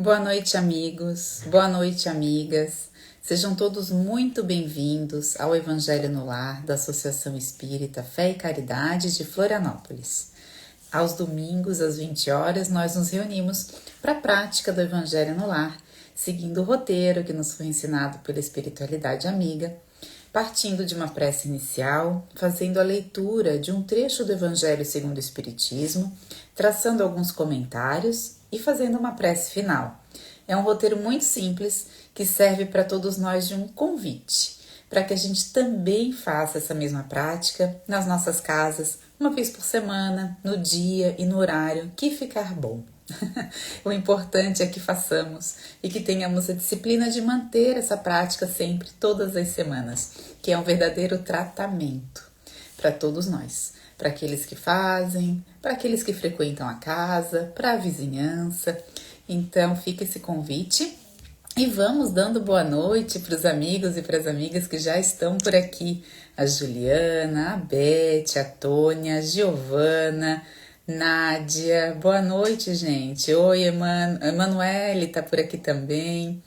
Boa noite, amigos. Boa noite, amigas. Sejam todos muito bem-vindos ao Evangelho no Lar da Associação Espírita Fé e Caridade de Florianópolis. Aos domingos, às 20 horas, nós nos reunimos para a prática do Evangelho no Lar, seguindo o roteiro que nos foi ensinado pela espiritualidade amiga, partindo de uma prece inicial, fazendo a leitura de um trecho do Evangelho segundo o Espiritismo, traçando alguns comentários e fazendo uma prece final. É um roteiro muito simples que serve para todos nós de um convite, para que a gente também faça essa mesma prática nas nossas casas, uma vez por semana, no dia e no horário que ficar bom. O importante é que façamos e que tenhamos a disciplina de manter essa prática sempre, todas as semanas, que é um verdadeiro tratamento para todos nós, para aqueles que fazem, para aqueles que frequentam a casa, para a vizinhança. Então fica esse convite e vamos dando boa noite para os amigos e para as amigas que já estão por aqui. A Juliana, a Beth, a Tônia, a Giovana, Nádia. Boa noite, gente. Oi, Emanuele tá por aqui também.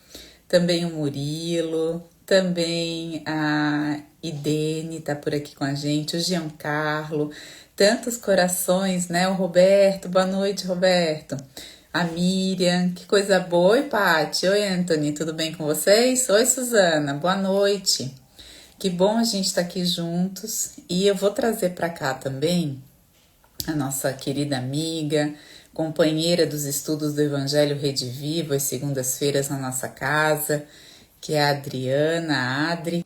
Também o Murilo. Também a Idene tá por aqui com a gente. O Giancarlo. Tantos corações, né? O Roberto. Boa noite, Roberto. A Miriam, que coisa boa. Oi, Paty. Oi, Anthony, tudo bem com vocês? Oi, Suzana, boa noite. Que bom a gente estar aqui juntos. E eu vou trazer para cá também a nossa querida amiga, companheira dos estudos do Evangelho Rede Vivo, às segundas-feiras na nossa casa, que é a Adriana, a Adri.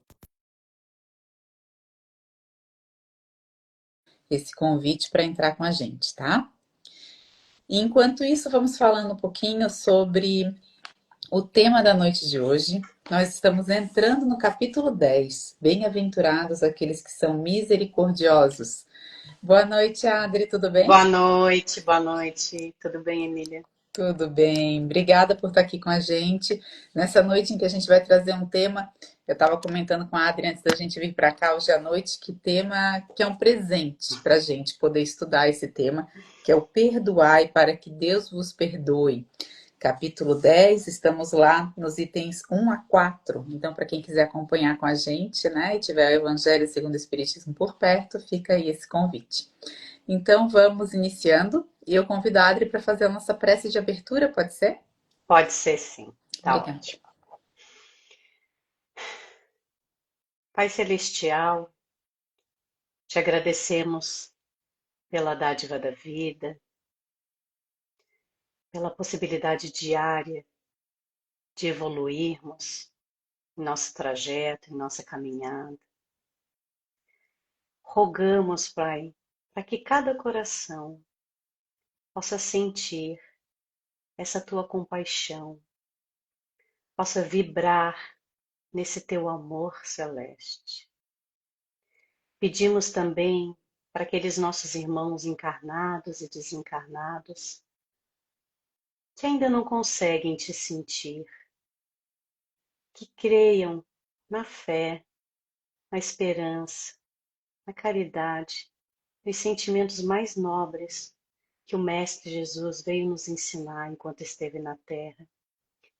Esse convite para entrar com a gente, tá? E enquanto isso, vamos falando um pouquinho sobre o tema da noite de hoje. Nós estamos entrando no capítulo 10. Bem-aventurados aqueles que são misericordiosos. Boa noite, Adri, tudo bem? Boa noite. Tudo bem, Emília? Tudo bem. Obrigada por estar aqui com a gente. Nessa noite em que a gente vai trazer um tema, eu estava comentando com a Adri antes da gente vir para cá hoje à noite, que tema que é um presente para a gente poder estudar esse tema, que é o perdoai para que Deus vos perdoe. Capítulo 10, estamos lá nos itens 1 a 4. Então, para quem quiser acompanhar com a gente, né, e tiver o Evangelho segundo o Espiritismo por perto, fica aí esse convite. Então, vamos iniciando. E eu convido a Adri para fazer a nossa prece de abertura, pode ser? Pode ser sim. Tá Obrigada. ótimo. Pai Celestial, te agradecemos pela dádiva da vida, pela possibilidade diária de evoluirmos em nosso trajeto, em nossa caminhada. Rogamos, Pai, para que cada coração possa sentir essa tua compaixão, possa vibrar nesse teu amor celeste. Pedimos também para aqueles nossos irmãos encarnados e desencarnados que ainda não conseguem te sentir, que creiam na fé, na esperança, na caridade, nos sentimentos mais nobres que o Mestre Jesus veio nos ensinar enquanto esteve na Terra,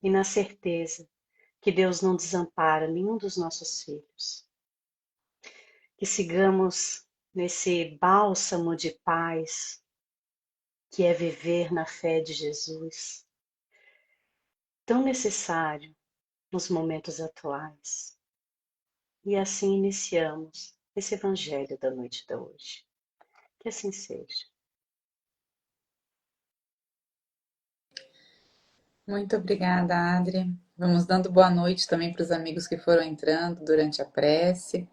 e na certeza que Deus não desampara nenhum dos nossos filhos. Que sigamos nesse bálsamo de paz que é viver na fé de Jesus, tão necessário nos momentos atuais. E assim iniciamos esse Evangelho da noite de hoje. Que assim seja. Muito obrigada, Adri. Vamos dando boa noite também para os amigos que foram entrando durante a prece.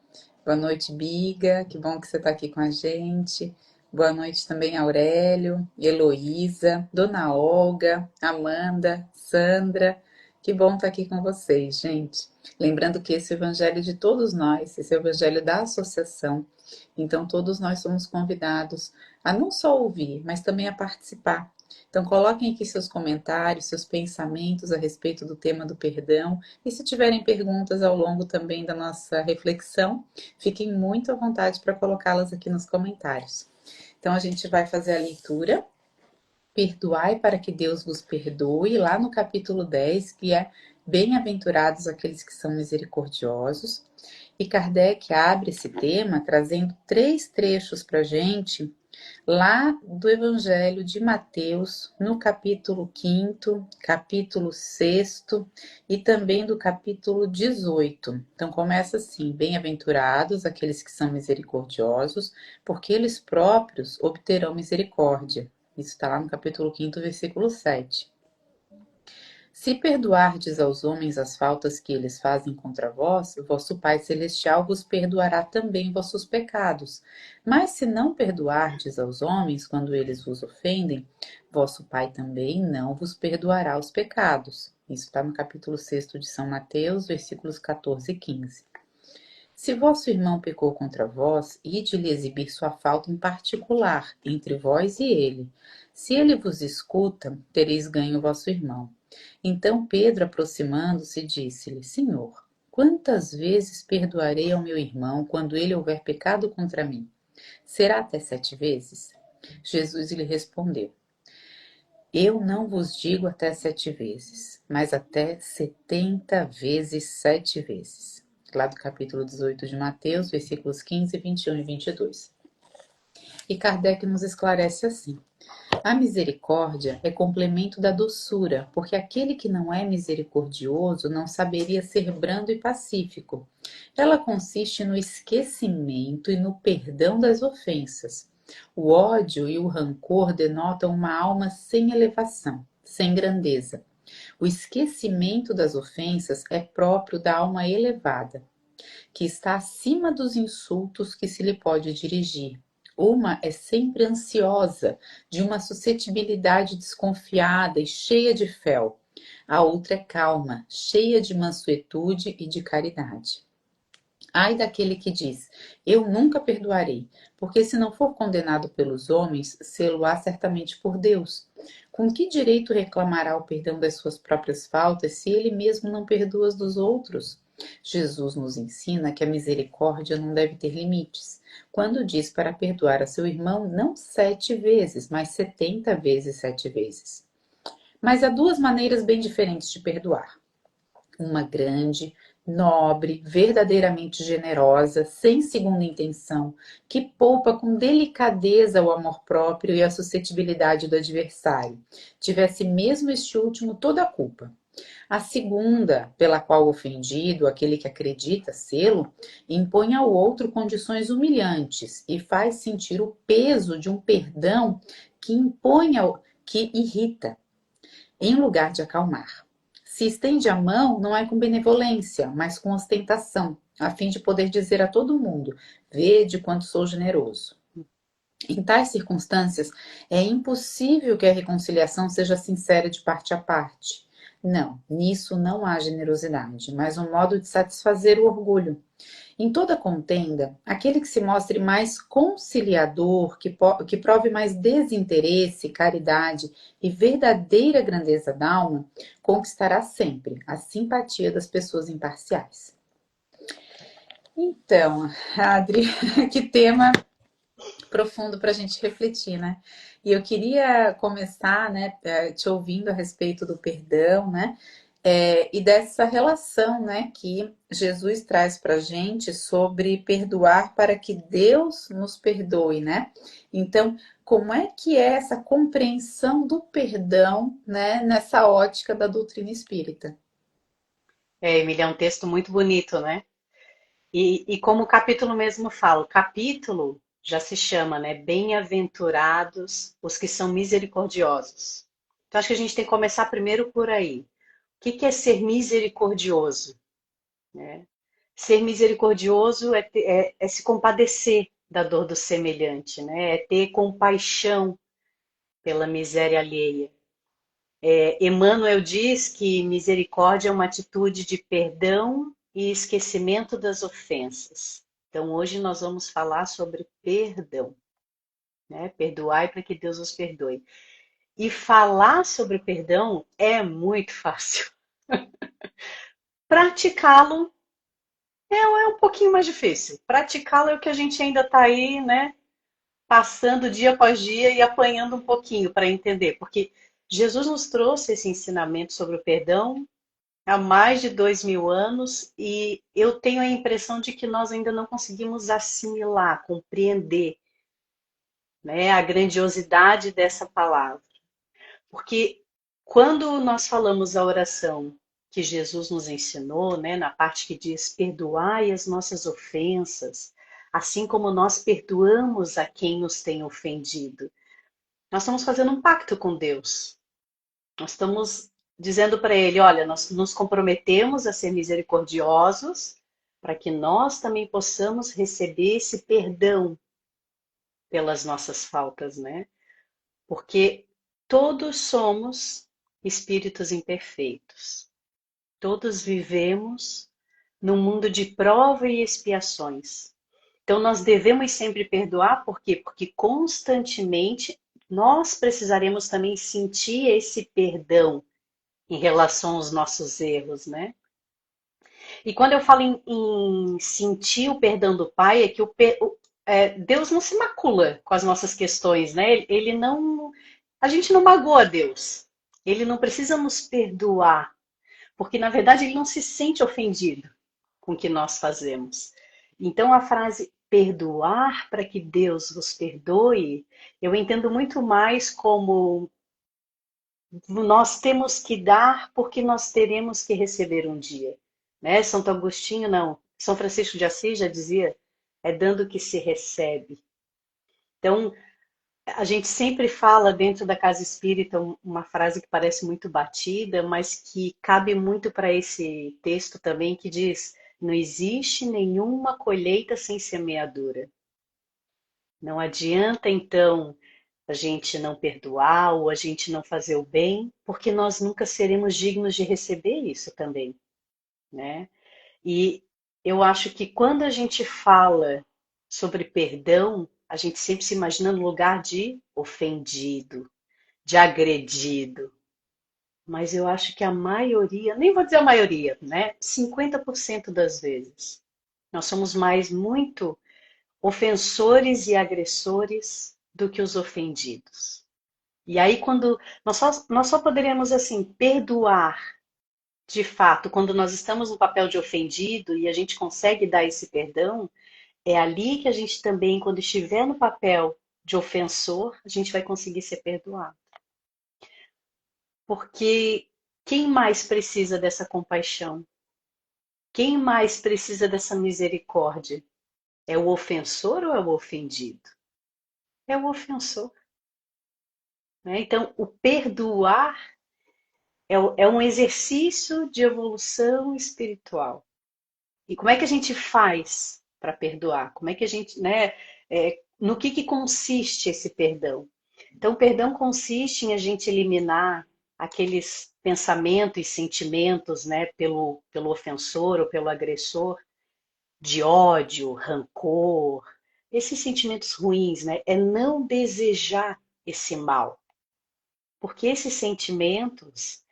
Boa noite, Biga. Que bom que você está aqui com a gente. Boa noite também, Aurélio, Heloísa, Dona Olga, Amanda, Sandra. Que bom estar aqui com vocês, gente. Lembrando que esse é o evangelho de todos nós, esse é o evangelho da associação. Então, todos nós somos convidados a não só ouvir, mas também a participar. Então, coloquem aqui seus comentários, seus pensamentos a respeito do tema do perdão. E se tiverem perguntas ao longo também da nossa reflexão, fiquem muito à vontade para colocá-las aqui nos comentários. Então, a gente vai fazer a leitura Perdoai para que Deus vos perdoe, lá no capítulo 10, que é bem-aventurados aqueles que são misericordiosos. E Kardec abre esse tema trazendo 3 trechos para a gente lá do Evangelho de Mateus, no capítulo 5º, capítulo 6º e também do capítulo 18. Então começa assim: bem-aventurados aqueles que são misericordiosos, porque eles próprios obterão misericórdia. Isso está lá no capítulo 5º, versículo 7. Se perdoardes aos homens as faltas que eles fazem contra vós, vosso Pai Celestial vos perdoará também vossos pecados. Mas se não perdoardes aos homens quando eles vos ofendem, vosso Pai também não vos perdoará os pecados. Isso está no capítulo 6º de São Mateus, versículos 14 e 15. Se vosso irmão pecou contra vós, ide-lhe exibir sua falta em particular, entre vós e ele. Se ele vos escuta, tereis ganho vosso irmão. Então Pedro, aproximando-se, disse-lhe: Senhor, quantas vezes perdoarei ao meu irmão quando ele houver pecado contra mim? Será até 7 vezes? Jesus lhe respondeu: Eu não vos digo até 7 vezes, mas até 70 vezes 7 vezes. Lá do capítulo 18 de Mateus, versículos 15, 21 e 22. E Kardec nos esclarece assim: a misericórdia é complemento da doçura, porque aquele que não é misericordioso não saberia ser brando e pacífico. Ela consiste no esquecimento e no perdão das ofensas. O ódio e o rancor denotam uma alma sem elevação, sem grandeza. O esquecimento das ofensas é próprio da alma elevada, que está acima dos insultos que se lhe pode dirigir. Uma é sempre ansiosa, de uma suscetibilidade desconfiada e cheia de fel. A outra é calma, cheia de mansuetude e de caridade. Ai daquele que diz: Eu nunca perdoarei, porque se não for condenado pelos homens, sê-lo-á certamente por Deus. Com que direito reclamará o perdão das suas próprias faltas, se ele mesmo não perdoa as dos outros? Jesus nos ensina que a misericórdia não deve ter limites. Quando diz para perdoar a seu irmão, não 7 vezes, mas 70 vezes 7 vezes. Mas há 2 maneiras bem diferentes de perdoar. Uma grande, nobre, verdadeiramente generosa, sem segunda intenção, que poupa com delicadeza o amor próprio e a suscetibilidade do adversário, tivesse mesmo este último toda a culpa. A segunda, pela qual o ofendido, aquele que acredita sê-lo, impõe ao outro condições humilhantes e faz sentir o peso de um perdão que irrita, em lugar de acalmar. Se estende a mão, não é com benevolência, mas com ostentação, a fim de poder dizer a todo mundo: vede quanto sou generoso. Em tais circunstâncias, é impossível que a reconciliação seja sincera de parte a parte. Não, nisso não há generosidade, mas um modo de satisfazer o orgulho. Em toda contenda, aquele que se mostre mais conciliador, que prove mais desinteresse, caridade e verdadeira grandeza da alma, conquistará sempre a simpatia das pessoas imparciais. Então, Adri, que tema profundo para a gente refletir, né? E eu queria começar, né, te ouvindo a respeito do perdão, né? E dessa relação, né, que Jesus traz para a gente sobre perdoar para que Deus nos perdoe, né? Então, como é que é essa compreensão do perdão, né, nessa ótica da doutrina espírita? Emília, é um texto muito bonito, né? E como o capítulo mesmo fala, o capítulo já se chama, né? Bem-aventurados os que são misericordiosos. Então, acho que a gente tem que começar primeiro por aí. O que é ser misericordioso? Né? Ser misericordioso é se compadecer da dor do semelhante, né? É ter compaixão pela miséria alheia. Emmanuel diz que misericórdia é uma atitude de perdão e esquecimento das ofensas. Então, hoje nós vamos falar sobre perdão, né? Perdoai para que Deus os perdoe. E falar sobre perdão é muito fácil. Praticá-lo é um pouquinho mais difícil. Praticá-lo é o que a gente ainda está aí, né? passando dia após dia e apanhando um pouquinho para entender, porque Jesus nos trouxe esse ensinamento sobre o perdão há mais de 2000 anos e eu tenho a impressão de que nós ainda não conseguimos assimilar, compreender, né, a grandiosidade dessa palavra. Porque quando nós falamos a oração que Jesus nos ensinou, né, na parte que diz perdoai as nossas ofensas, assim como nós perdoamos a quem nos tem ofendido, nós estamos fazendo um pacto com Deus. Nós estamos dizendo para Ele, olha, nós nos comprometemos a ser misericordiosos para que nós também possamos receber esse perdão pelas nossas faltas, né? Porque todos somos espíritos imperfeitos. Todos vivemos num mundo de prova e expiações. Então nós devemos sempre perdoar, por quê? Porque constantemente nós precisaremos também sentir esse perdão em relação aos nossos erros, né? E quando eu falo em sentir o perdão do Pai, é que Deus não se macula com as nossas questões, né? Ele não, a gente não magoa Deus. Ele não precisa nos perdoar, porque na verdade ele não se sente ofendido com o que nós fazemos. Então a frase perdoar para que Deus vos perdoe, eu entendo muito mais como nós temos que dar porque nós teremos que receber um dia, né? Santo Agostinho não, São Francisco de Assis já dizia, é dando que se recebe. Então, a gente sempre fala dentro da casa espírita uma frase que parece muito batida, mas que cabe muito para esse texto também, que diz: não existe nenhuma colheita sem semeadura. Não adianta, então, a gente não perdoar ou a gente não fazer o bem, porque nós nunca seremos dignos de receber isso também, né? E eu acho que quando a gente fala sobre perdão, a gente sempre se imagina no lugar de ofendido, de agredido. Mas eu acho que a maioria, nem vou dizer a maioria, né? 50% das vezes, nós somos mais muito ofensores e agressores do que os ofendidos. E aí, quando nós só poderíamos assim perdoar de fato, quando nós estamos no papel de ofendido e a gente consegue dar esse perdão, é ali que a gente também, quando estiver no papel de ofensor, a gente vai conseguir ser perdoado. Porque quem mais precisa dessa compaixão? Quem mais precisa dessa misericórdia? É o ofensor ou é o ofendido? É o ofensor, né? Então, o perdoar é um exercício de evolução espiritual. E como é que a gente faz para perdoar? Como é que a gente, né? No que consiste esse perdão? Então, o perdão consiste em a gente eliminar aqueles pensamentos e sentimentos, né, pelo ofensor ou pelo agressor, de ódio, rancor, esses sentimentos ruins, né? É não desejar esse mal. Porque esses sentimentos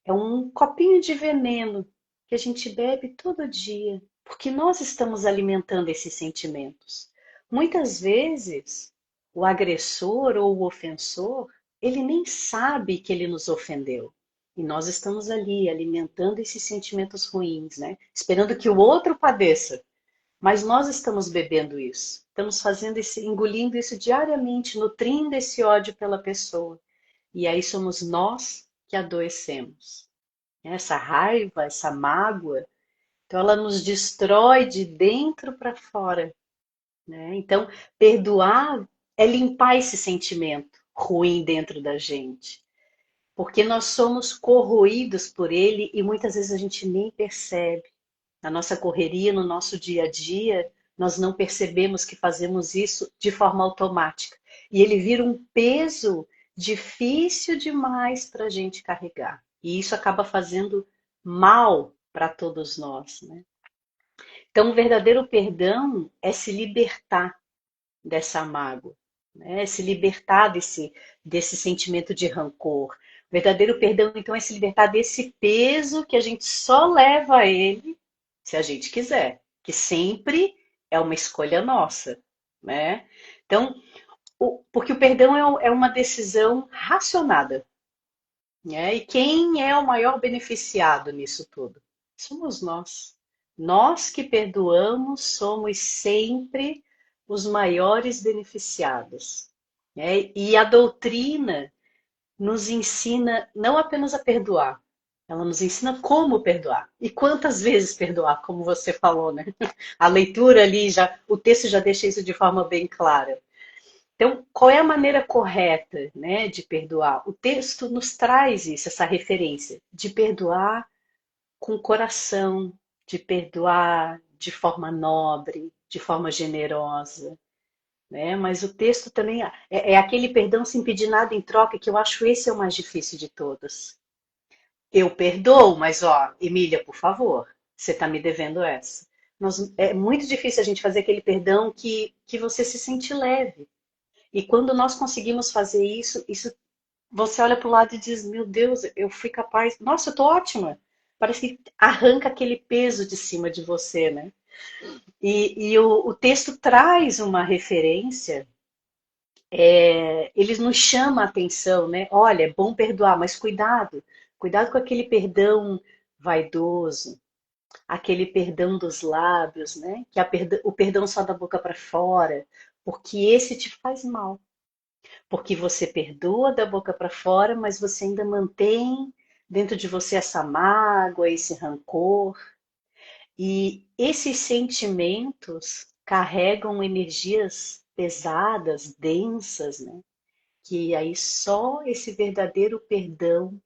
é um copinho de veneno que a gente bebe todo dia, porque nós estamos alimentando esses sentimentos. Muitas vezes, o agressor ou o ofensor, ele nem sabe que ele nos ofendeu. E nós estamos ali alimentando esses sentimentos ruins, né? Esperando que o outro padeça. Mas nós estamos bebendo isso. Estamos fazendo engolindo isso diariamente, nutrindo esse ódio pela pessoa. E aí somos nós que adoecemos. Essa raiva, essa mágoa, então ela nos destrói de dentro para fora, né? Então, perdoar é limpar esse sentimento ruim dentro da gente, porque nós somos corroídos por ele e muitas vezes a gente nem percebe. Na nossa correria, no nosso dia a dia, nós não percebemos que fazemos isso de forma automática. E ele vira um peso difícil demais para a gente carregar. E isso acaba fazendo mal para todos nós, né? Então, o verdadeiro perdão é se libertar dessa mágoa, né? É se libertar desse sentimento de rancor. O verdadeiro perdão, então, é se libertar desse peso que a gente só leva a ele se a gente quiser, que sempre é uma escolha nossa, né? Então, Porque o perdão é uma decisão racionada, né? E quem é o maior beneficiado nisso tudo? Somos nós. Nós que perdoamos somos sempre os maiores beneficiados, né? E a doutrina nos ensina não apenas a perdoar, ela nos ensina como perdoar e quantas vezes perdoar, como você falou, né? A leitura ali já, o texto já deixa isso de forma bem clara. Então, qual é a maneira correta, né, de perdoar? O texto nos traz isso, essa referência de perdoar com o coração, de perdoar de forma nobre, de forma generosa, né? Mas o texto também é aquele perdão sem pedir nada em troca, que eu acho esse é o mais difícil de todos. Eu perdoo, mas ó, Emília, por favor, você está me devendo essa. É muito difícil a gente fazer aquele perdão que você se sente leve. E quando nós conseguimos fazer isso você olha para o lado e diz, meu Deus, eu fui capaz, nossa, eu tô ótima. Parece que arranca aquele peso de cima de você, né? E o texto traz uma referência, ele nos chama a atenção, né? Olha, é bom perdoar, mas cuidado, cuidado com aquele perdão vaidoso, aquele perdão dos lábios, né? Que o perdão só da boca para fora, porque esse te faz mal. Porque você perdoa da boca para fora, mas você ainda mantém dentro de você essa mágoa, esse rancor. E esses sentimentos carregam energias pesadas, densas, né? Que aí só esse verdadeiro perdão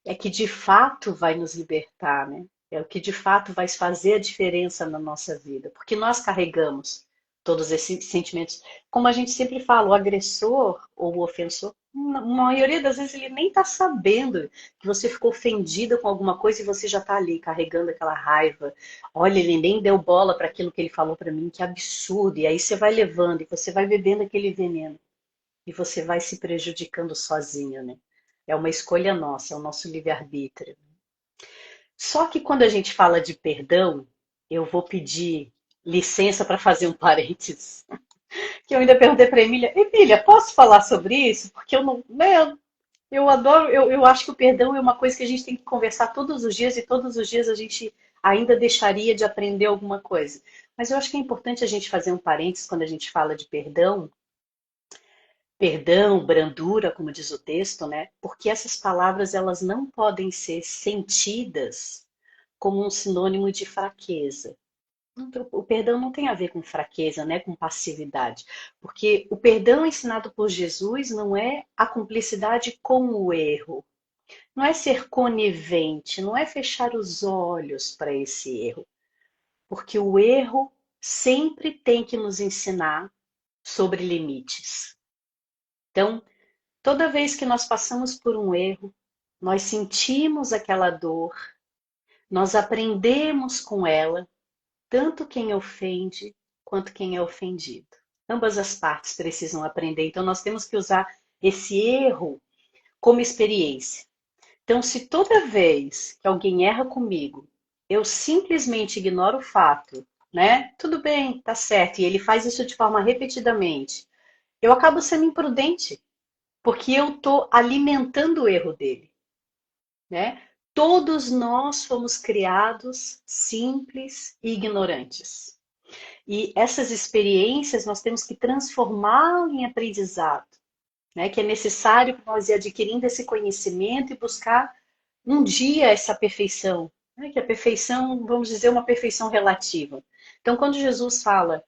é que de fato vai nos libertar, né? É o que de fato vai fazer a diferença na nossa vida, porque nós carregamos todos esses sentimentos. Como a gente sempre fala, o agressor ou o ofensor, na maioria das vezes ele nem está sabendo que você ficou ofendida com alguma coisa e você já está ali carregando aquela raiva. Olha, ele nem deu bola para aquilo que ele falou para mim, que absurdo. E aí você vai levando e você vai bebendo aquele veneno e você vai se prejudicando sozinho, né? É uma escolha nossa, é o nosso livre-arbítrio. Só que quando a gente fala de perdão, eu vou pedir licença para fazer um parênteses. Que eu ainda perguntei para Emília, Emília, posso falar sobre isso? Porque eu não, né, eu adoro, eu acho que o perdão é uma coisa que a gente tem que conversar todos os dias e todos os dias a gente ainda deixaria de aprender alguma coisa. Mas eu acho que é importante a gente fazer um parênteses quando a gente fala de perdão, perdão, brandura, como diz o texto, né? Porque essas palavras elas não podem ser sentidas como um sinônimo de fraqueza. O perdão não tem a ver com fraqueza, né? Com passividade. Porque o perdão ensinado por Jesus não é a cumplicidade com o erro. Não é ser conivente, não é fechar os olhos para esse erro. Porque o erro sempre tem que nos ensinar sobre limites. Então, toda vez que nós passamos por um erro, nós sentimos aquela dor, nós aprendemos com ela, tanto quem ofende quanto quem é ofendido. Ambas as partes precisam aprender, então nós temos que usar esse erro como experiência. Então, se toda vez que alguém erra comigo, eu simplesmente ignoro o fato, né? Tudo bem, tá certo, e ele faz isso de forma repetidamente, eu acabo sendo imprudente, porque eu estou alimentando o erro dele, né? Todos nós fomos criados simples e ignorantes. E essas experiências nós temos que transformar em aprendizado, né? Que é necessário nós ir adquirindo esse conhecimento e buscar um dia essa perfeição, né? Que a perfeição, vamos dizer, uma perfeição relativa. Então, quando Jesus fala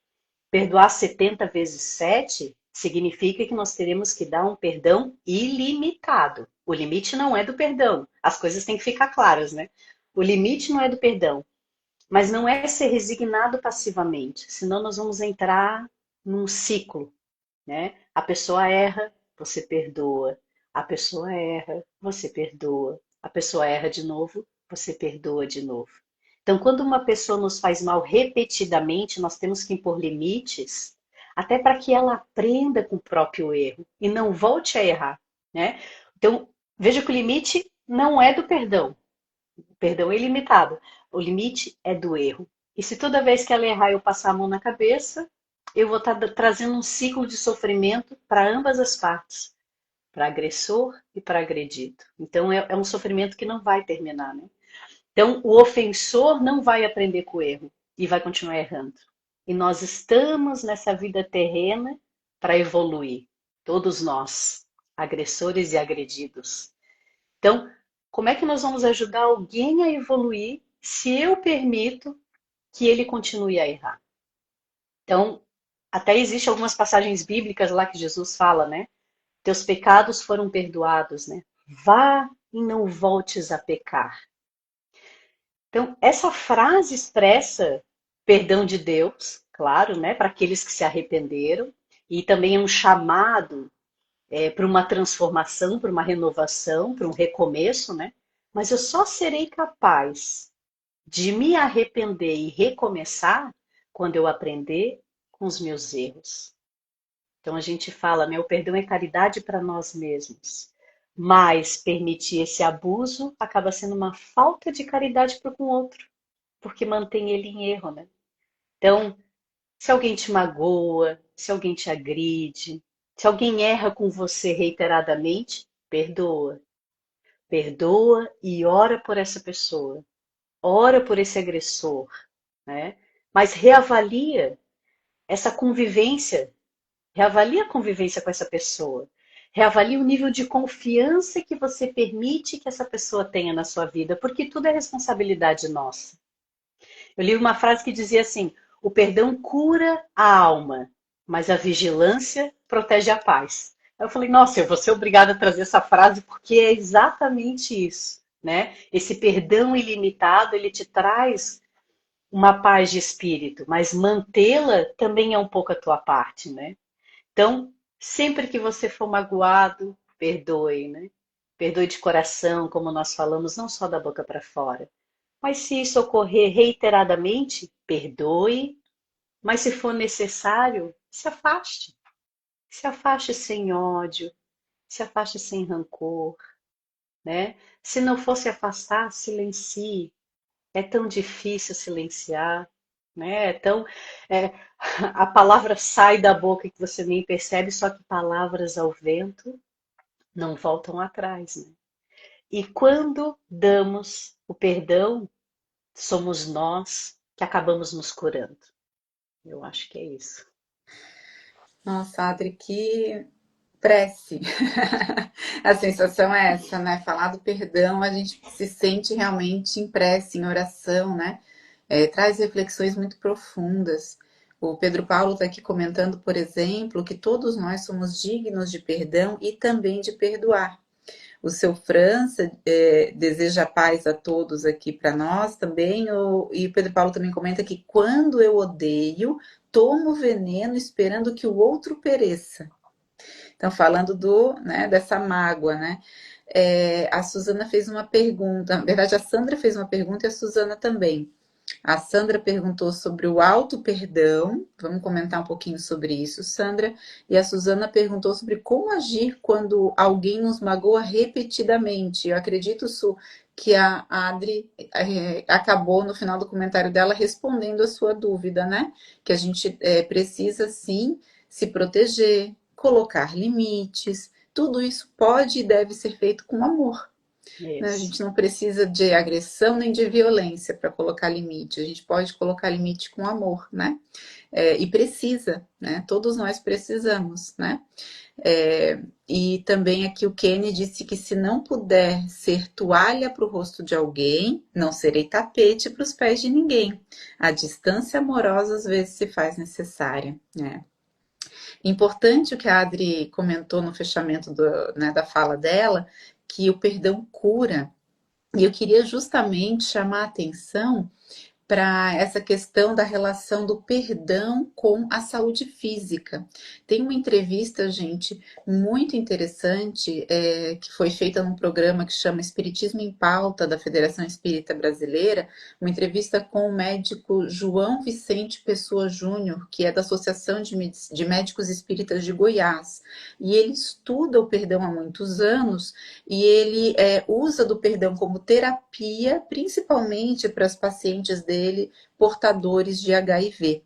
perdoar 70 vezes 7 significa que nós teremos que dar um perdão ilimitado. O limite não é do perdão. As coisas têm que ficar claras, né? O limite não é do perdão. Mas não é ser resignado passivamente, senão nós vamos entrar num ciclo, né? A pessoa erra, você perdoa. A pessoa erra, você perdoa. A pessoa erra de novo, você perdoa de novo. Então, quando uma pessoa nos faz mal repetidamente, nós temos que impor limites, até para que ela aprenda com o próprio erro e não volte a errar, né? Então, veja que o limite não é do perdão. O perdão é ilimitado. O limite é do erro. E se toda vez que ela errar eu passar a mão na cabeça, eu vou estar trazendo um ciclo de sofrimento para ambas as partes, para agressor e para agredido. Então é um sofrimento que não vai terminar, né? Então o ofensor não vai aprender com o erro e vai continuar errando. E nós estamos nessa vida terrena para evoluir, todos nós, agressores e agredidos. Então, como é que nós vamos ajudar alguém a evoluir se eu permito que ele continue a errar? Então, até existem algumas passagens bíblicas lá que Jesus fala, né? Teus pecados foram perdoados, né? Vá e não voltes a pecar. Então, essa frase expressa perdão de Deus, claro, né? Para aqueles que se arrependeram, e também é um chamado para uma transformação, para uma renovação, para um recomeço, né? Mas eu só serei capaz de me arrepender e recomeçar quando eu aprender com os meus erros. Então a gente fala, né, o perdão é caridade para nós mesmos. Mas permitir esse abuso acaba sendo uma falta de caridade para com o outro, porque mantém ele em erro, né? Então, se alguém te magoa, se alguém te agride, se alguém erra com você reiteradamente, perdoa. Perdoa e ora por essa pessoa. Ora por esse agressor, né? Mas reavalia essa convivência, reavalia a convivência com essa pessoa. Reavalie o nível de confiança que você permite que essa pessoa tenha na sua vida, porque tudo é responsabilidade nossa. Eu li uma frase que dizia assim: o perdão cura a alma, mas a vigilância protege a paz. Aí eu falei, nossa, eu vou ser obrigada a trazer essa frase porque é exatamente isso, né? Esse perdão ilimitado, ele te traz uma paz de espírito, mas mantê-la também é um pouco a tua parte, né? Então, sempre que você for magoado, perdoe, né? Perdoe de coração, como nós falamos, não só da boca para fora. Mas se isso ocorrer reiteradamente, perdoe, mas se for necessário, se afaste. Se afaste sem ódio, se afaste sem rancor, né? Se não for se afastar, silencie. É tão difícil silenciar, né? É, a palavra sai da boca que você nem percebe, só que palavras ao vento não voltam atrás, né? E quando damos o perdão, somos nós que acabamos nos curando. Eu acho que é isso. Nossa, Adri, que prece. A sensação é essa, né? Falar do perdão, a gente se sente realmente em prece, em oração, né? Traz reflexões muito profundas. O Pedro Paulo está aqui comentando, por exemplo, que todos nós somos dignos de perdão e também de perdoar. O seu França deseja paz a todos aqui para nós também. E o Pedro Paulo também comenta que quando eu odeio, tomo veneno esperando que o outro pereça. Então, falando dessa mágoa, né? A Suzana fez uma pergunta, na verdade, a Sandra fez uma pergunta e a Suzana também. A Sandra perguntou sobre o auto-perdão. Vamos comentar um pouquinho sobre isso, Sandra. E a Suzana perguntou sobre como agir quando alguém nos magoa repetidamente. Eu acredito, Su, que a Adri acabou no final do comentário dela respondendo a sua dúvida, né? Que a gente precisa sim se proteger, colocar limites. Tudo isso pode e deve ser feito com amor, né? A Isso. gente não precisa de agressão nem de violência para colocar limite. A gente pode colocar limite com amor, né? E precisa, né? Todos nós precisamos, né? E também aqui o Kenny disse que se não puder ser toalha para o rosto de alguém, não serei tapete para os pés de ninguém. A distância amorosa às vezes se faz necessária, né? Importante o que a Adri comentou no fechamento da fala dela, que o perdão cura. E eu queria justamente chamar a atenção para essa questão da relação do perdão com a saúde física. Tem uma entrevista, gente, muito interessante, que foi feita num programa que chama Espiritismo em Pauta, da Federação Espírita Brasileira, uma entrevista com o médico João Vicente Pessoa Júnior, que é da Associação de Médicos Espíritas de Goiás. E ele estuda o perdão há muitos anos e ele usa do perdão como terapia, principalmente para as pacientes dele portadores de HIV.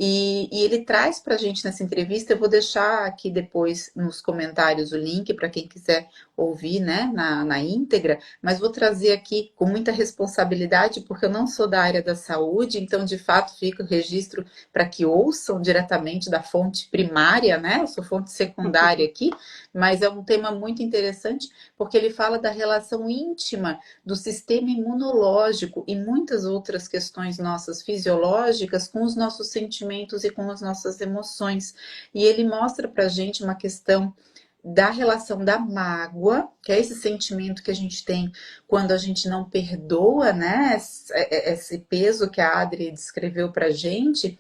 E ele traz para a gente nessa entrevista, eu vou deixar aqui depois nos comentários o link para quem quiser ouvir, né, na íntegra, mas vou trazer aqui com muita responsabilidade, porque eu não sou da área da saúde, então de fato fica o registro para que ouçam diretamente da fonte primária, né? Eu sou fonte secundária aqui, mas é um tema muito interessante, porque ele fala da relação íntima do sistema imunológico e muitas outras questões nossas fisiológicas com os nossos sentimentos e com as nossas emoções. E ele mostra para a gente uma questão da relação da mágoa, que é esse sentimento que a gente tem quando a gente não perdoa, né? Esse peso que a Adri descreveu para a gente,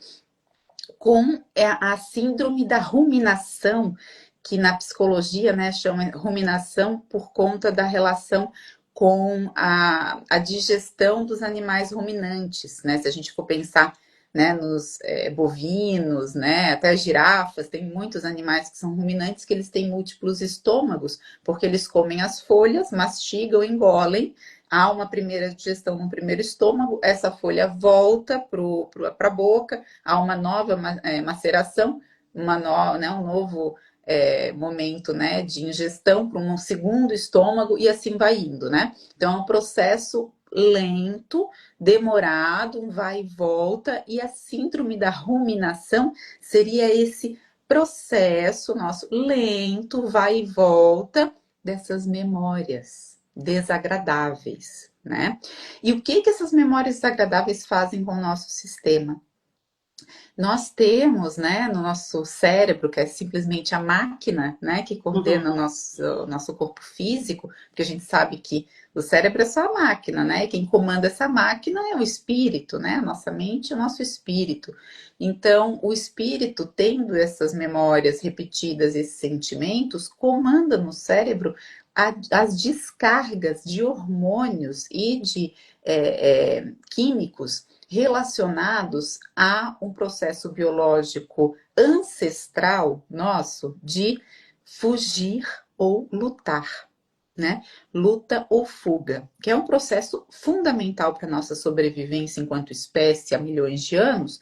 com a síndrome da ruminação, que na psicologia, né, chama ruminação por conta da relação com a digestão dos animais ruminantes, né? Se a gente for pensar, né, nos bovinos, né, até girafas, tem muitos animais que são ruminantes que eles têm múltiplos estômagos, porque eles comem as folhas, mastigam, engolem, há uma primeira digestão no primeiro estômago, essa folha volta para a boca, há uma nova maceração, né, um novo momento, né, de ingestão para um segundo estômago e assim vai indo, né? Então é um processo lento, demorado, um vai e volta, e a síndrome da ruminação seria esse processo nosso lento, vai e volta dessas memórias desagradáveis, né? E o que essas memórias desagradáveis fazem com o nosso sistema? Nós temos, né, no nosso cérebro, que é simplesmente a máquina, né, que coordena o nosso corpo físico, porque a gente sabe que o cérebro é só a máquina, né, e quem comanda essa máquina é o espírito, né, a nossa mente é o nosso espírito. Então, o espírito, tendo essas memórias repetidas, esses sentimentos, comanda no cérebro as descargas de hormônios e de químicos relacionados a um processo biológico ancestral nosso de fugir ou lutar, né? Luta ou fuga, que é um processo fundamental para a nossa sobrevivência enquanto espécie há milhões de anos,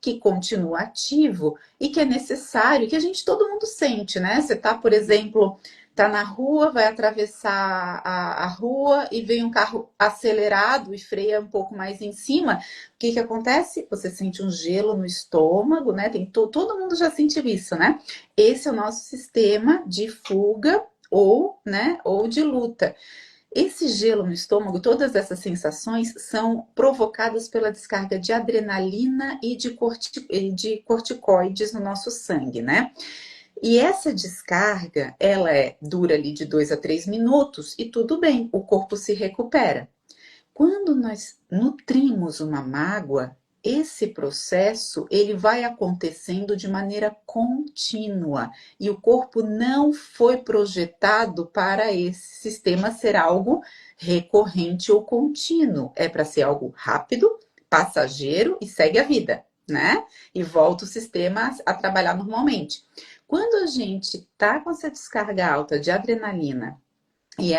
que continua ativo e que é necessário, que todo mundo sente, né? Você tá, por exemplo, tá na rua, vai atravessar a rua e vem um carro acelerado e freia um pouco mais em cima. O que acontece? Você sente um gelo no estômago, né? Todo mundo já sentiu isso, né? Esse é o nosso sistema de fuga ou, né, ou de luta. Esse gelo no estômago, todas essas sensações são provocadas pela descarga de adrenalina e de corticoides no nosso sangue, né? E essa descarga, ela dura ali de 2 a 3 minutos e tudo bem, o corpo se recupera. Quando nós nutrimos uma mágoa, esse processo ele vai acontecendo de maneira contínua e o corpo não foi projetado para esse sistema ser algo recorrente ou contínuo. É para ser algo rápido, passageiro e segue a vida, né? E volta o sistema a trabalhar normalmente. Quando a gente está com essa descarga alta de adrenalina e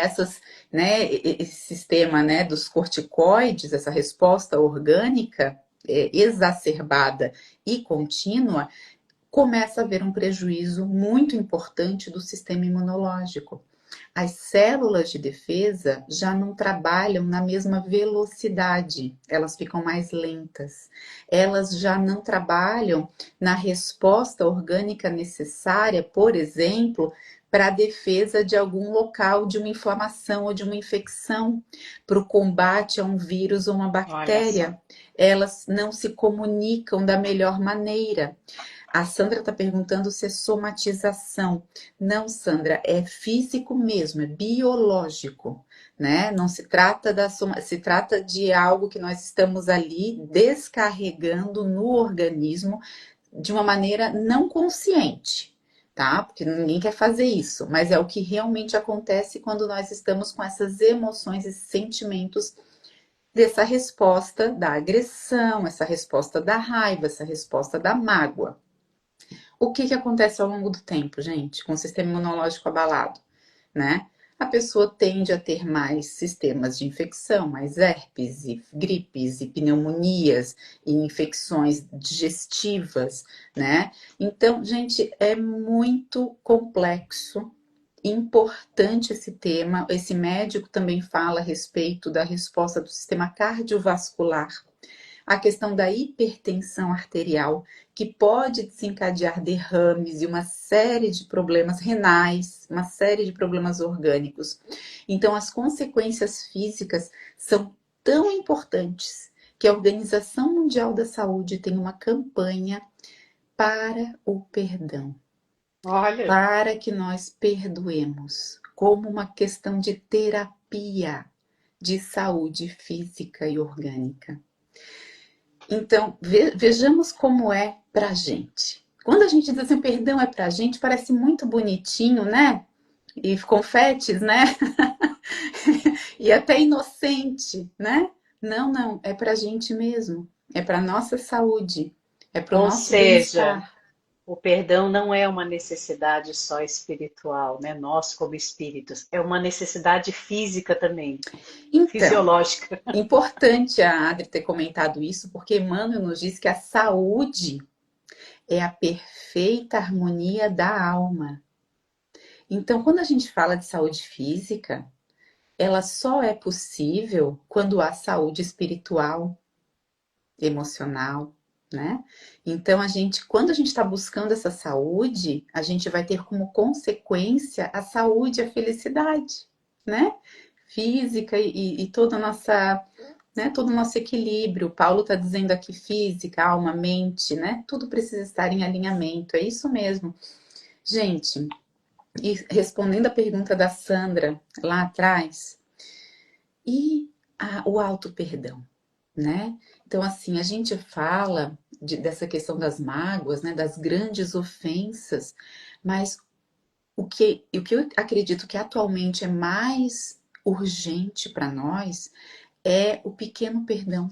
né, esse sistema, né, dos corticoides, essa resposta orgânica exacerbada e contínua, começa a haver um prejuízo muito importante do sistema imunológico. As células de defesa já não trabalham na mesma velocidade, elas ficam mais lentas. Elas já não trabalham na resposta orgânica necessária, por exemplo, para a defesa de algum local de uma inflamação ou de uma infecção, para o combate a um vírus ou uma bactéria. Elas não se comunicam da melhor maneira. A Sandra está perguntando se é somatização. Não, Sandra, é físico mesmo, é biológico, né? Não se trata se trata de algo que nós estamos ali descarregando no organismo de uma maneira não consciente, tá? Porque ninguém quer fazer isso, mas é o que realmente acontece quando nós estamos com essas emoções e sentimentos dessa resposta da agressão, essa resposta da raiva, essa resposta da mágoa. O que acontece ao longo do tempo, gente, com o sistema imunológico abalado, né? a pessoa tende a ter mais sistemas de infecção, mais herpes e gripes e pneumonias e infecções digestivas, né? Então, gente, é muito complexo, importante esse tema. Esse médico também fala a respeito da resposta do sistema cardiovascular, a questão da hipertensão arterial, que pode desencadear derrames e uma série de problemas renais, uma série de problemas orgânicos. Então, as consequências físicas são tão importantes que a Organização Mundial da Saúde tem uma campanha para o perdão, Olha, para que nós perdoemos, como uma questão de terapia de saúde física e orgânica. Então, vejamos como é pra gente. Quando a gente diz assim, perdão é pra gente, parece muito bonitinho, né? E confetes, né? E até inocente, né? Não, não, é pra gente mesmo. É pra nossa saúde, é pro ou nosso seja, bem-estar. o perdão não é uma necessidade só espiritual, né? Nós, como espíritos, é uma necessidade física também, Então, fisiológica. importante a Adri ter comentado isso, porque Emmanuel nos diz que a saúde é a perfeita harmonia da alma. Então, quando a gente fala de saúde física, ela só é possível quando há saúde espiritual, emocional, né? Então, quando a gente está buscando essa saúde, a gente vai ter como consequência a saúde e a felicidade, né? Física e toda a nossa, né? Todo o nosso equilíbrio. Paulo está dizendo aqui física, alma, mente, né? Tudo precisa estar em alinhamento. É isso mesmo. Gente, e respondendo a pergunta da Sandra lá atrás, e o auto-perdão, né? Então, assim, a gente fala dessa questão das mágoas, né? Das grandes ofensas, mas o que eu acredito que atualmente é mais urgente para nós é o pequeno perdão.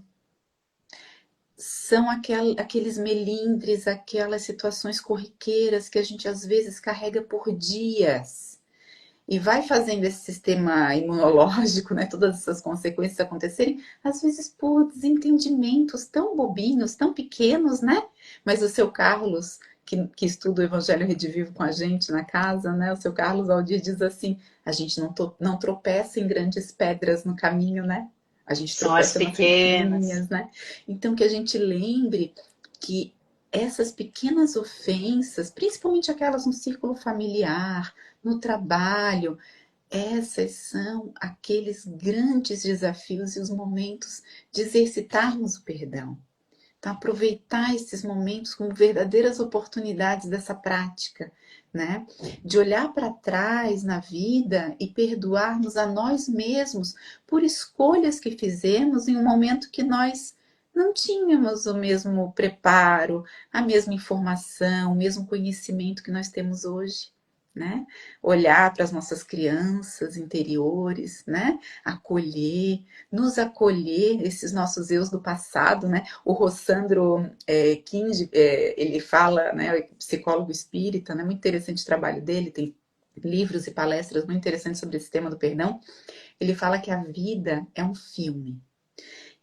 São aqueles melindres, aquelas situações corriqueiras que a gente às vezes carrega por dias e vai fazendo esse sistema imunológico, né, todas essas consequências acontecerem, às vezes por desentendimentos tão bobinhos, tão pequenos, né? Mas o seu Carlos, que estuda o Evangelho Redivivo com a gente na casa, né? O seu Carlos Aldir diz assim: a gente não tropeça em grandes pedras no caminho, né? A gente São as tropeça nas pequenas. pequenininhas, né? Então que a gente lembre que essas pequenas ofensas, principalmente aquelas no círculo familiar, no trabalho, essas são aqueles grandes desafios e os momentos de exercitarmos o perdão. Então, aproveitar esses momentos como verdadeiras oportunidades dessa prática, né? De olhar para trás na vida e perdoarmos a nós mesmos por escolhas que fizemos em um momento que nós não tínhamos o mesmo preparo, a mesma informação, o mesmo conhecimento que nós temos hoje, né? Olhar para as nossas crianças interiores, né? Nos acolher, esses nossos eus do passado, né? O Rossandro Kinji, ele fala, né, psicólogo espírita, né, muito interessante o trabalho dele, tem livros e palestras muito interessantes sobre esse tema do perdão. Ele fala que a vida é um filme.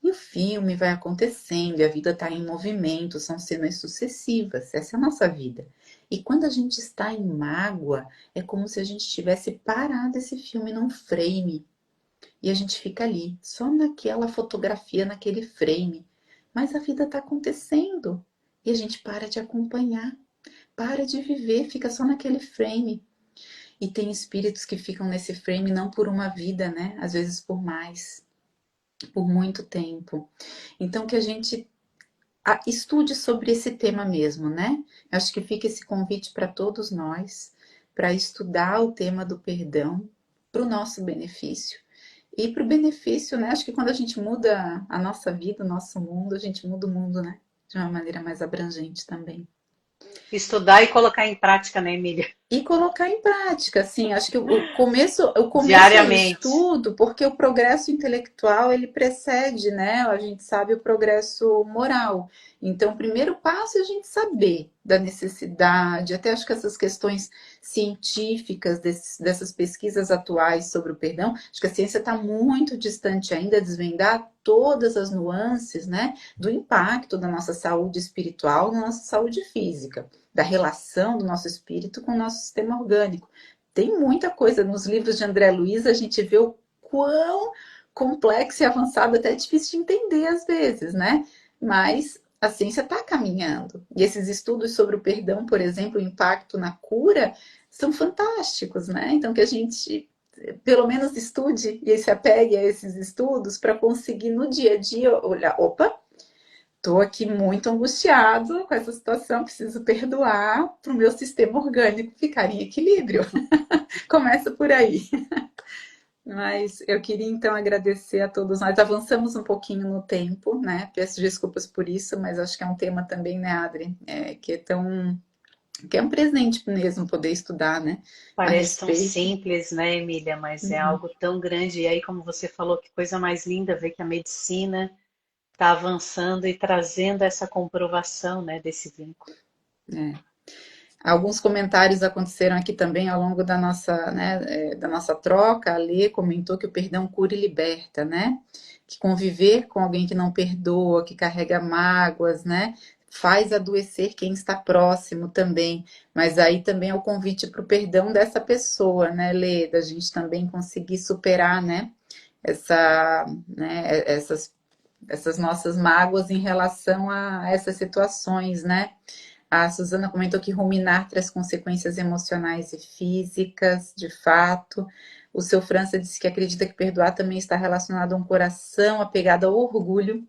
E o filme vai acontecendo, e a vida está em movimento, são cenas sucessivas, essa é a nossa vida. E quando a gente está em mágoa, é como se a gente tivesse parado esse filme num frame e a gente fica ali, só naquela fotografia, naquele frame. Mas a vida está acontecendo e a gente para de acompanhar, para de viver, fica só naquele frame. E tem espíritos que ficam nesse frame não por uma vida, né? Às vezes por mais, por muito tempo. Então que a gente estude sobre esse tema mesmo, né? Acho que fica esse convite para todos nós, para estudar o tema do perdão para o nosso benefício. E para o benefício, né? Acho que quando a gente muda a nossa vida, o nosso mundo, a gente muda o mundo, né? De uma maneira mais abrangente também. Estudar e colocar em prática, né, Emília? E colocar em prática, assim, acho que o começo é isso diariamente. tudo, porque o progresso intelectual ele precede, né? A gente sabe o progresso moral. Então, o primeiro passo é a gente saber da necessidade, até acho que essas questões científicas dessas pesquisas atuais sobre o perdão, acho que a ciência está muito distante ainda de desvendar todas as nuances, né, do impacto da nossa saúde espiritual na nossa saúde física, da relação do nosso espírito com o nosso sistema orgânico. Tem muita coisa nos livros de André Luiz, a gente vê o quão complexo e avançado, até difícil de entender às vezes, né? Mas a ciência está caminhando. E esses estudos sobre o perdão, por exemplo, o impacto na cura, são fantásticos, né? Então, que a gente pelo menos estude e se apegue a esses estudos para conseguir no dia a dia olhar, opa, estou aqui muito angustiado com essa situação, preciso perdoar para o meu sistema orgânico ficar em equilíbrio. Começa por aí. Mas eu queria então agradecer a todos. Nós avançamos um pouquinho no tempo, né? Peço desculpas por isso, mas acho que é um tema também, né, Adri, que é um presente mesmo poder estudar, né, a Parece tão respeito. simples, né, Emília? Mas é Uhum. algo tão grande. E aí, como você falou, que coisa mais linda ver que a medicina está avançando e trazendo essa comprovação, né, desse vínculo. É. Alguns comentários aconteceram aqui também ao longo da nossa, né, da nossa troca. A Lê comentou que o perdão cura e liberta, né? Que conviver com alguém que não perdoa, que carrega mágoas, né? Faz adoecer quem está próximo também. Mas aí também é o convite para o perdão dessa pessoa, né, Lê? Da gente também conseguir superar, né? Essas nossas mágoas em relação a essas situações, né? A Suzana comentou que ruminar traz consequências emocionais e físicas, de fato. O seu França disse que acredita que perdoar também está relacionado a um coração apegado ao orgulho.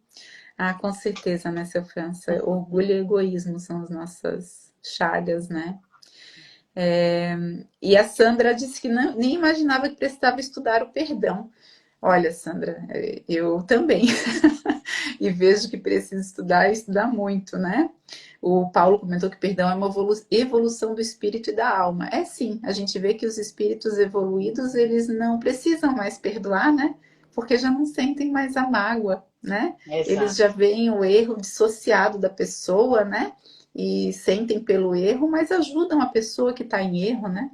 Ah, com certeza, né, seu França? Orgulho e egoísmo são as nossas chagas, né? E a Sandra disse que nem imaginava que precisava estudar o perdão. Olha, Sandra, eu também. E vejo que precisa estudar e estudar muito, né? O Paulo comentou que perdão é uma evolução do espírito e da alma. É sim, a gente vê que os espíritos evoluídos, eles não precisam mais perdoar, né? Porque já não sentem mais a mágoa, né? Eles já Exato. veem o erro dissociado da pessoa, né? E sentem pelo erro, mas ajudam a pessoa que está em erro, né?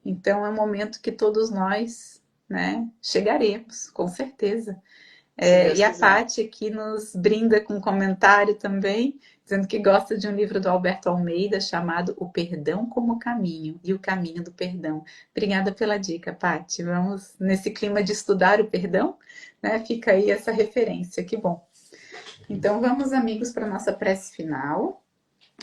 Então é um momento que todos nós, né, chegaremos, com certeza. Se Deus E a quiser. Paty aqui nos brinda com um comentário também, dizendo que gosta de um livro do Alberto Almeida chamado O Perdão como Caminho e o Caminho do Perdão. Obrigada pela dica, Paty. Vamos nesse clima de estudar o perdão, né? Fica aí essa referência, que bom. Então vamos, amigos, para a nossa prece final.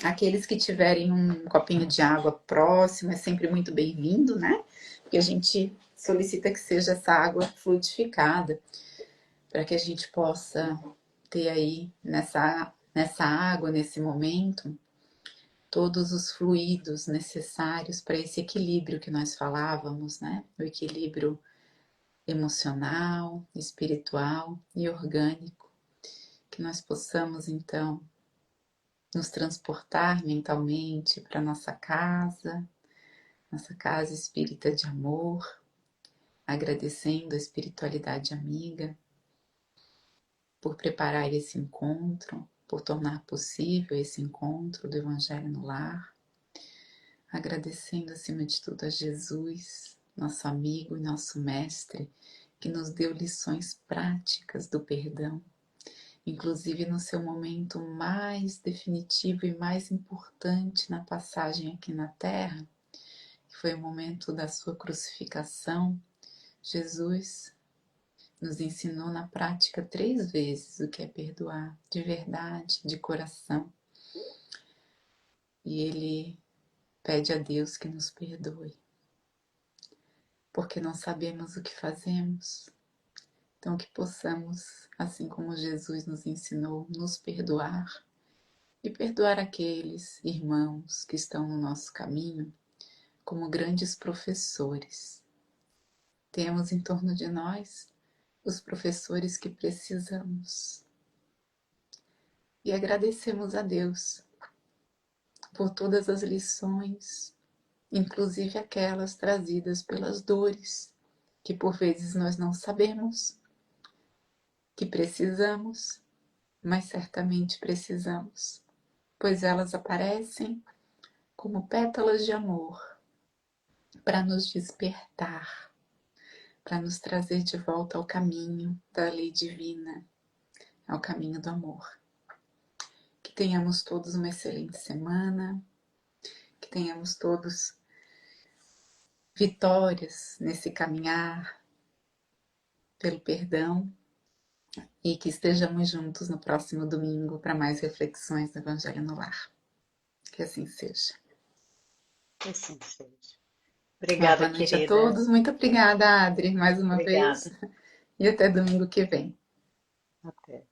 Aqueles que tiverem um copinho de água próximo é sempre muito bem-vindo, né? Porque a gente solicita que seja essa água fluidificada para que a gente possa ter aí nessa água, nesse momento, todos os fluidos necessários para esse equilíbrio que nós falávamos, né? O equilíbrio emocional, espiritual e orgânico, que nós possamos então nos transportar mentalmente para nossa casa espírita de amor, agradecendo a espiritualidade amiga por preparar esse encontro, por tornar possível esse encontro do Evangelho no Lar, agradecendo acima de tudo a Jesus, nosso amigo e nosso mestre, que nos deu lições práticas do perdão, inclusive no seu momento mais definitivo e mais importante na passagem aqui na Terra, que foi o momento da sua crucificação. Jesus nos ensinou na prática 3 vezes o que é perdoar, de verdade, de coração. E ele pede a Deus que nos perdoe, porque não sabemos o que fazemos. Então, que possamos, assim como Jesus nos ensinou, nos perdoar e perdoar aqueles irmãos que estão no nosso caminho como grandes professores. Temos em torno de nós os professores que precisamos e agradecemos a Deus por todas as lições, inclusive aquelas trazidas pelas dores, que por vezes nós não sabemos que precisamos, mas certamente precisamos, pois elas aparecem como pétalas de amor para nos despertar, para nos trazer de volta ao caminho da lei divina, ao caminho do amor. Que tenhamos todos uma excelente semana, que tenhamos todos vitórias nesse caminhar pelo perdão e que estejamos juntos no próximo domingo para mais reflexões do Evangelho no Lar. Que assim seja. Que assim seja. Uma Obrigada, boa noite a querida. todos. Muito obrigada, Adri, mais uma vez. Obrigada. E até domingo que vem. Até.